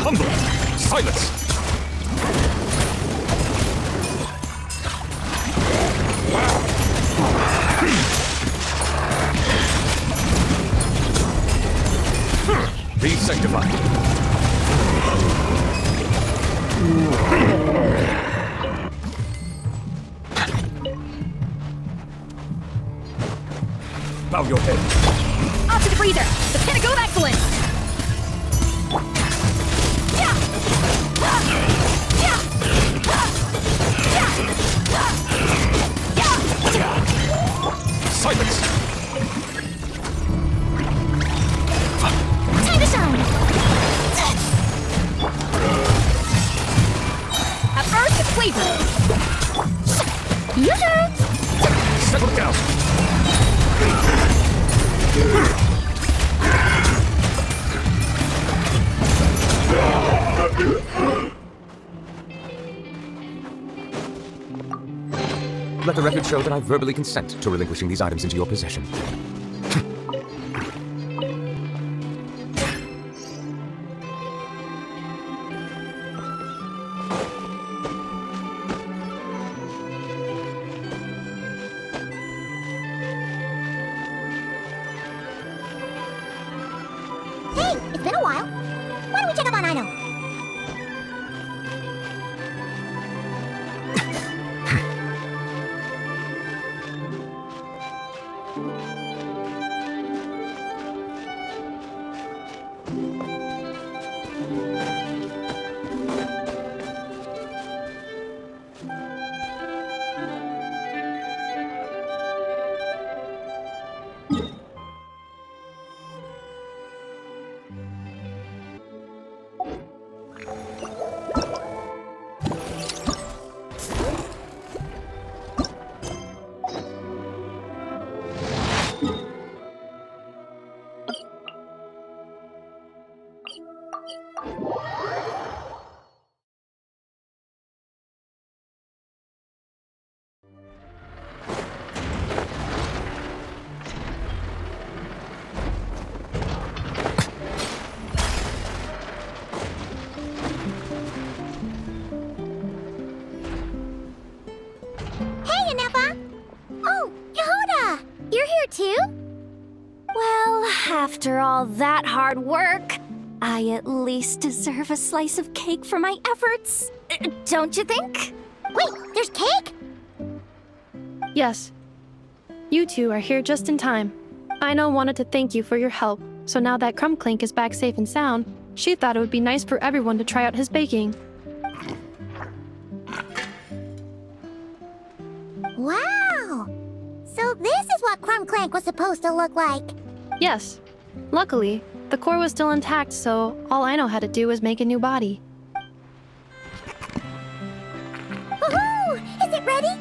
Humble! Silence! Be sanctified. Bow your head. Off to the freezer! The pinnacle of excellence! Silence! Time to shine! At first, it's flavor. Your turn! Settle down! Let the record show that I verbally consent to relinquishing these items into your possession. Hey, it's been a while. Why don't we check up on Aino? Too? Well, after all that hard work, I at least deserve a slice of cake for my efforts. Don't you think? Wait, there's cake? Yes. You two are here just in time. Aino wanted to thank you for your help, so now that Crumb Clink is back safe and sound, she thought it would be nice for everyone to try out his baking. Wow! So this is what Crumb Clank was supposed to look like. Yes. Luckily, the core was still intact, so all Aino had to do was make a new body. Woohoo! Is it ready?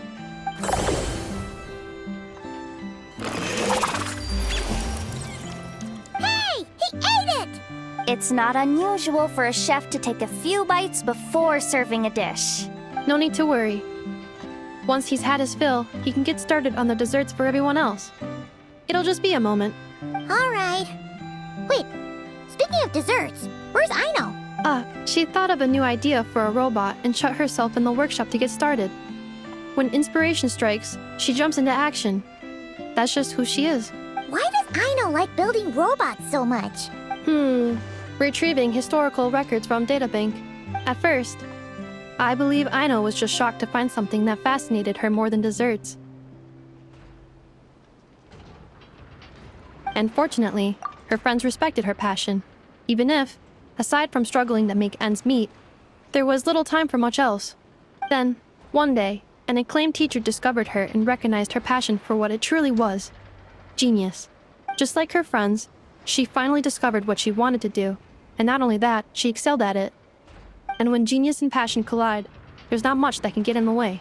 Hey! He ate it! It's not unusual for a chef to take a few bites before serving a dish. No need to worry. Once he's had his fill, he can get started on the desserts for everyone else. It'll just be a moment. All right. Wait, speaking of desserts, where's Aino? She thought of a new idea for a robot and shut herself in the workshop to get started. When inspiration strikes, she jumps into action. That's just who she is. Why does Aino like building robots so much? Retrieving historical records from databank. At first, I believe Aino was just shocked to find something that fascinated her more than desserts. And fortunately, her friends respected her passion, even if, aside from struggling to make ends meet, there was little time for much else. Then, one day, an acclaimed teacher discovered her and recognized her passion for what it truly was: genius. Just like her friends, she finally discovered what she wanted to do, and not only that, she excelled at it. And when genius and passion collide, there's not much that can get in the way.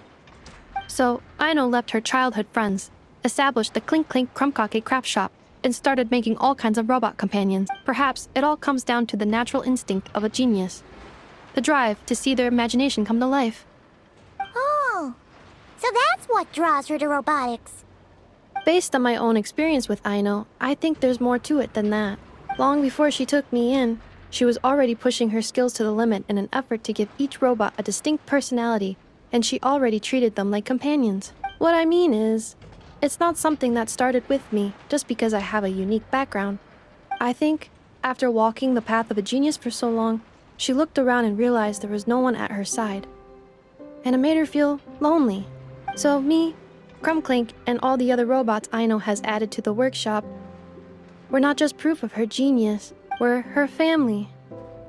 So, Aino left her childhood friends, established the Clink Clink Crumbcake craft shop, and started making all kinds of robot companions. Perhaps it all comes down to the natural instinct of a genius. The drive to see their imagination come to life. Oh, so that's what draws her to robotics. Based on my own experience with Aino, I think there's more to it than that. Long before she took me in, She was already pushing her skills to the limit in an effort to give each robot a distinct personality, and she already treated them like companions. What I mean is, it's not something that started with me just because I have a unique background. I think, after walking the path of a genius for so long, she looked around and realized there was no one at her side. And it made her feel lonely. So me, Crumbclink, and all the other robots Aino has added to the workshop, we're not just proof of her genius, we're her family.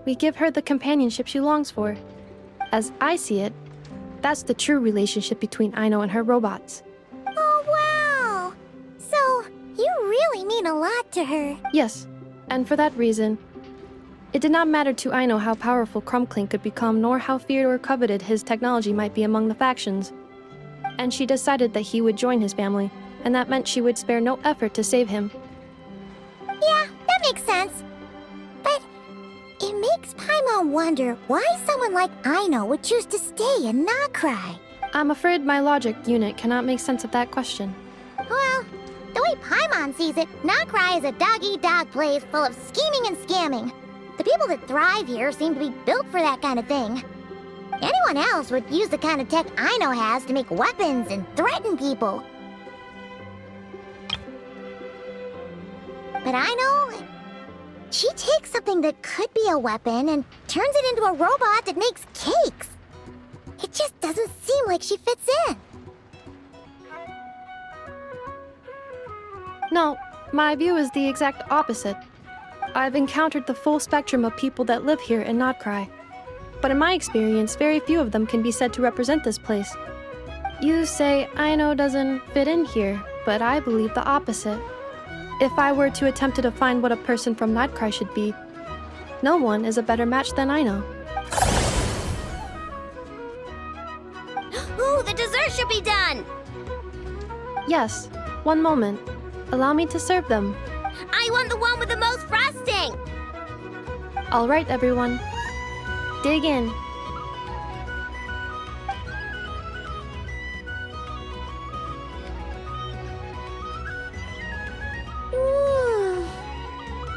We give her the companionship she longs for. As I see it, that's the true relationship between Aino and her robots. Oh, wow! So, you really mean a lot to her. Yes, and for that reason, it did not matter to Aino how powerful Crumbclink could become, nor how feared or coveted his technology might be among the factions. And she decided that he would join his family, and that meant she would spare no effort to save him. Yeah, that makes sense. But it makes Paimon wonder why someone like Aino would choose to stay and not cry. I'm afraid my logic unit cannot make sense of that question. Well, the way Paimon sees it, Nokrai is a dog-eat-dog place full of scheming and scamming. The people that thrive here seem to be built for that kind of thing. Anyone else would use the kind of tech Aino has to make weapons and threaten people. But Aino, she takes something that could be a weapon and turns it into a robot that makes cakes. It just doesn't seem like she fits in. No, my view is the exact opposite. I've encountered the full spectrum of people that live here in Notcry. But in my experience, very few of them can be said to represent this place. You say Aino doesn't fit in here, but I believe the opposite. If I were to attempt to define what a person from Notcry should be, no one is a better match than Aino. Ooh, the dessert should be done! Yes, one moment. Allow me to serve them. I want the one with the most frosting! All right, everyone. Dig in.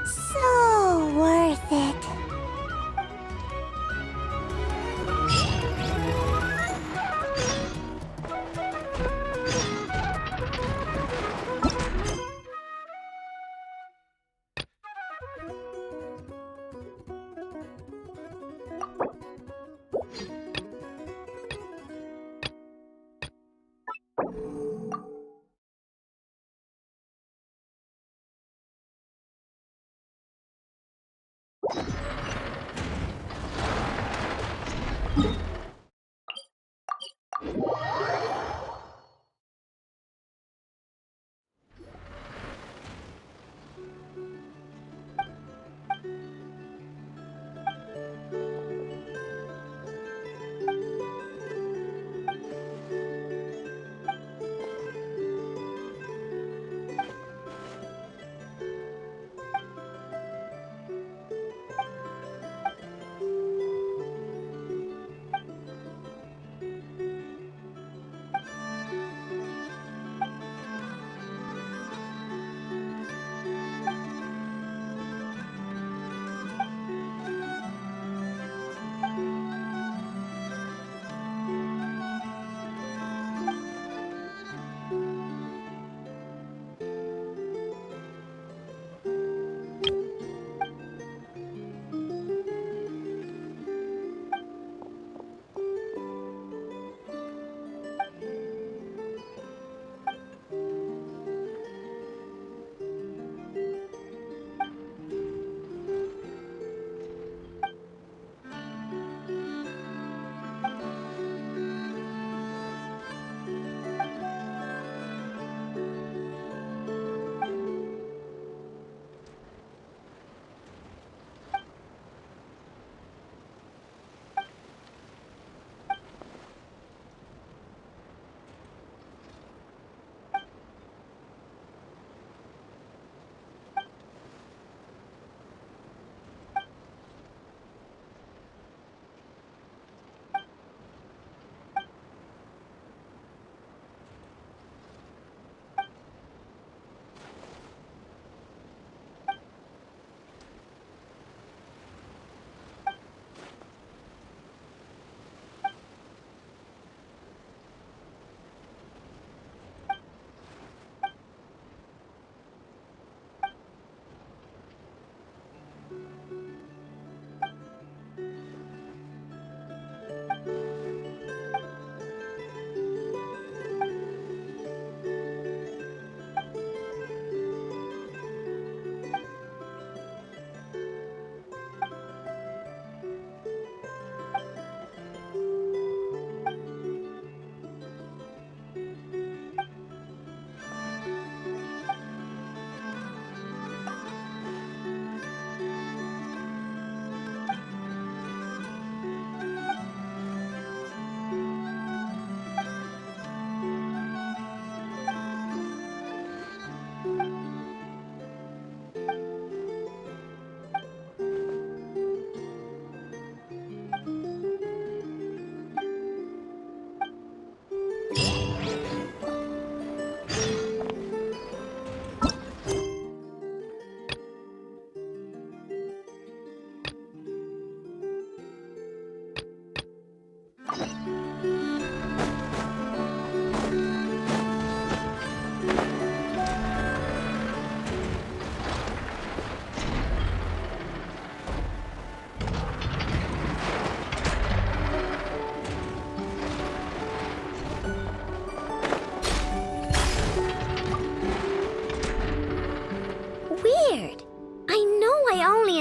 So worth it.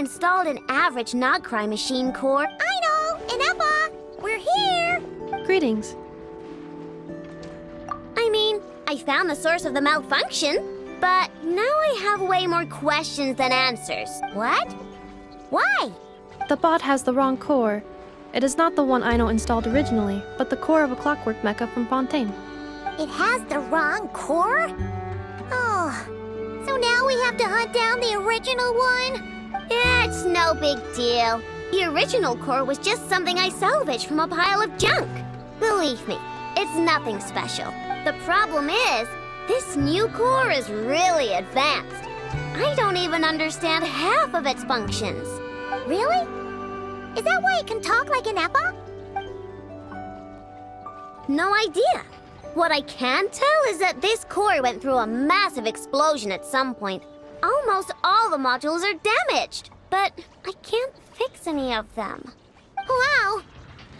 installed an average Nogcry machine core. Aino and Effa, we're here! Greetings. I mean, I found the source of the malfunction, but now I have way more questions than answers. What? Why? The bot has the wrong core. It is not the one Aino installed originally, but the core of a clockwork mecha from Fontaine. It has the wrong core? Oh, so now we have to hunt down the original one? It's no big deal. The original core was just something I salvaged from a pile of junk. Believe me, it's nothing special. The problem is, this new core is really advanced. I don't even understand half of its functions. Really? Is that why it can talk like an Effa? No idea. What I can tell is that this core went through a massive explosion at some point. Almost all the modules are damaged, but I can't fix any of them. Wow!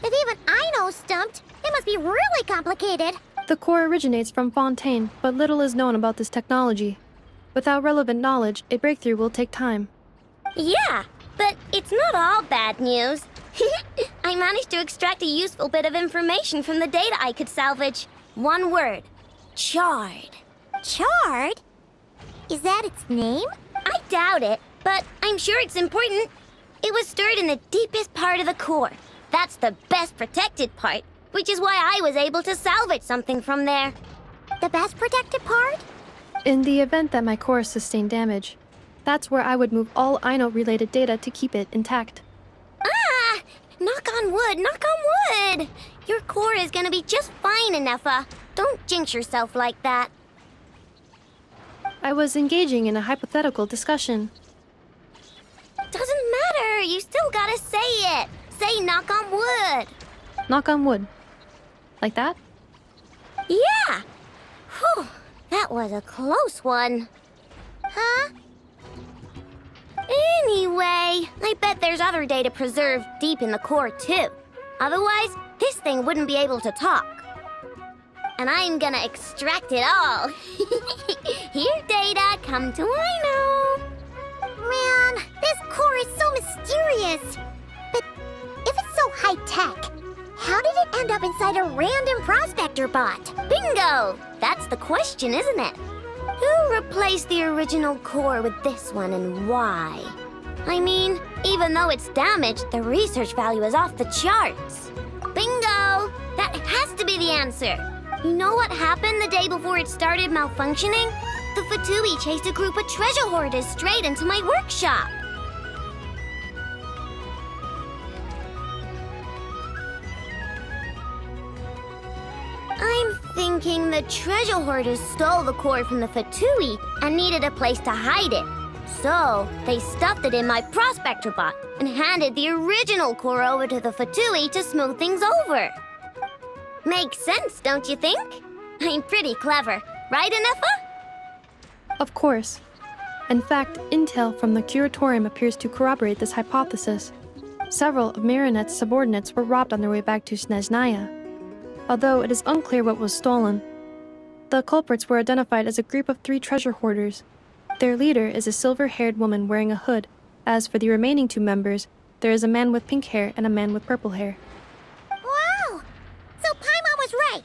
If even Aino's stumped, it must be really complicated. The core originates from Fontaine, but little is known about this technology. Without relevant knowledge, a breakthrough will take time. Yeah, but it's not all bad news. I managed to extract a useful bit of information from the data I could salvage. One word. Charred. Charred? Is that its name? I doubt it, but I'm sure it's important. It was stored in the deepest part of the core. That's the best protected part, which is why I was able to salvage something from there. The best protected part? In the event that my core sustained damage, that's where I would move all Aino-related data to keep it intact. Ah! Knock on wood, knock on wood! Your core is gonna be just fine, Effa. Don't jinx yourself like that. I was engaging in a hypothetical discussion. Doesn't matter, you still gotta say it. Say knock on wood. Knock on wood. Like that? Yeah! Whew, that was a close one. Huh? Anyway, I bet there's other data preserved deep in the core, too. Otherwise, this thing wouldn't be able to talk. And I'm gonna extract it all. Here, data, come to Aino. Man, this core is so mysterious. But if it's so high-tech, how did it end up inside a random prospector bot? Bingo! That's the question, isn't it? Who replaced the original core with this one and why? I mean, even though it's damaged, the research value is off the charts. Bingo! That has to be the answer. You know what happened the day before it started malfunctioning? The Fatui chased a group of treasure hoarders straight into my workshop. I'm thinking the treasure hoarders stole the core from the Fatui and needed a place to hide it. So, they stuffed it in my prospector bot and handed the original core over to the Fatui to smooth things over. Makes sense, don't you think? I'm pretty clever, right, Effa? Of course. In fact, intel from the curatorium appears to corroborate this hypothesis. Several of Marinette's subordinates were robbed on their way back to Snezhnaya. Although it is unclear what was stolen. The culprits were identified as a group of 3 treasure hoarders. Their leader is a silver-haired woman wearing a hood. As for the remaining 2 members, there is a man with pink hair and a man with purple hair. Wow! So Paimon was right.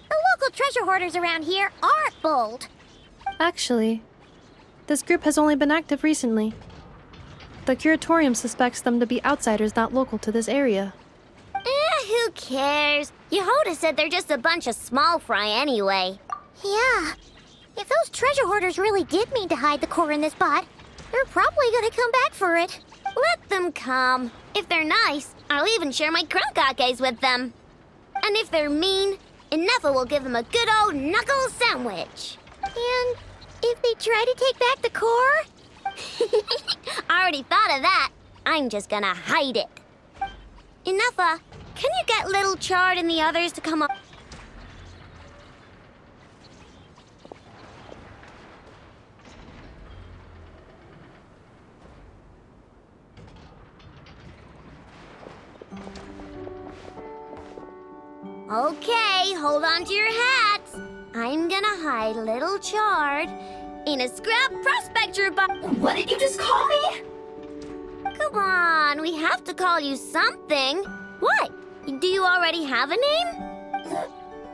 The local treasure hoarders around here aren't bold. Actually, this group has only been active recently. The curatorium suspects them to be outsiders not local to this area. Who cares? Yehoda said they're just a bunch of small fry anyway. Yeah. If those treasure hoarders really did mean to hide the core in this bot, they're probably gonna come back for it. Let them come. If they're nice, I'll even share my crunkakes with them. And if they're mean, Effa will give them a good old knuckle sandwich. And if they try to take back the core? I already thought of that. I'm just gonna hide it. Effa, can you get Little Chard and the others to come up? Okay, hold on to your hats. I'm gonna hide Little Chard in a scrap prospector box. What did you just call me? Come on, we have to call you something. What? Do you already have a name?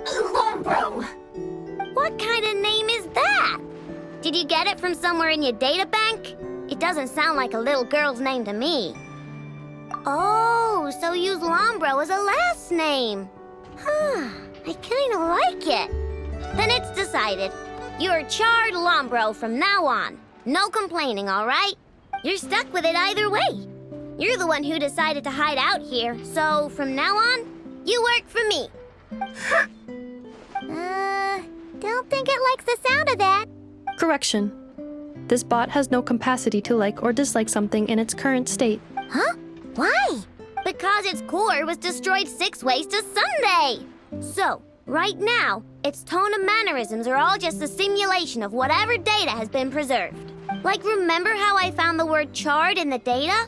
Lombro. What kind of name is that? Did you get it from somewhere in your data bank? It doesn't sound like a little girl's name to me. Oh, so use Lombro as a last name. Huh, I kinda like it. Then it's decided. You're Charred Lombro from now on. No complaining, all right? You're stuck with it either way. You're the one who decided to hide out here, so from now on, you work for me. Don't think it likes the sound of that. Correction. This bot has no capacity to like or dislike something in its current state. Huh? Why? Because its core was destroyed 6 ways to Sunday. So, right now, its tone and mannerisms are all just a simulation of whatever data has been preserved. Like, remember how I found the word charred in the data?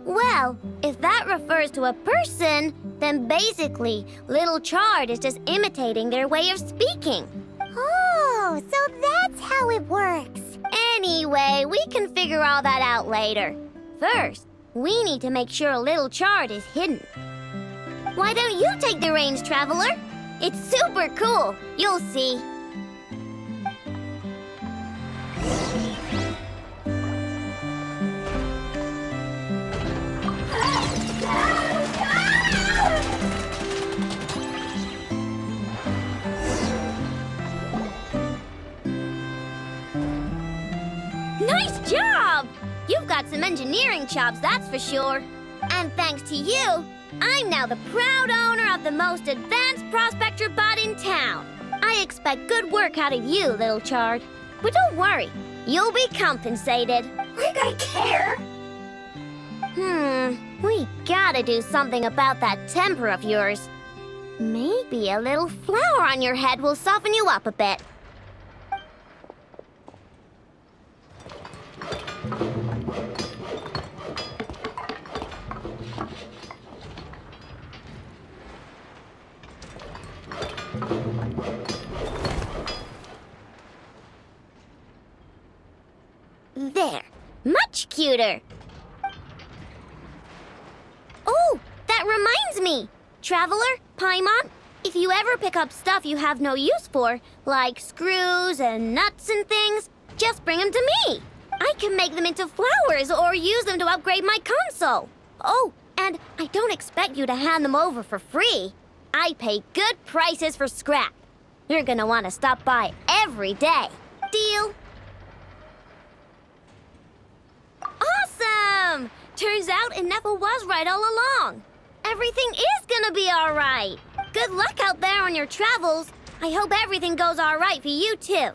Well, if that refers to a person, then basically, Little Charred is just imitating their way of speaking. Oh, so that's how it works. Anyway, we can figure all that out later. First, we need to make sure Little Charred is hidden. Why don't you take the reins, Traveler? It's super cool. You'll see. Nice job! You've got some engineering chops, that's for sure. And thanks to you, I'm now the proud owner of the most advanced prospector bot in town. I expect good work out of you, Little Charred. But don't worry, you'll be compensated. Like I care. We gotta do something about that temper of yours. Maybe a little flour on your head will soften you up a bit. There, much cuter. Oh, that reminds me. Traveler, Paimon, if you ever pick up stuff you have no use for, like screws and nuts and things, just bring them to me. I can make them into flowers or use them to upgrade my console. Oh, and I don't expect you to hand them over for free. I pay good prices for scrap. You're gonna want to stop by every day. Deal? Awesome! Turns out Ineffa was right all along. Everything is gonna be all right. Good luck out there on your travels. I hope everything goes all right for you too.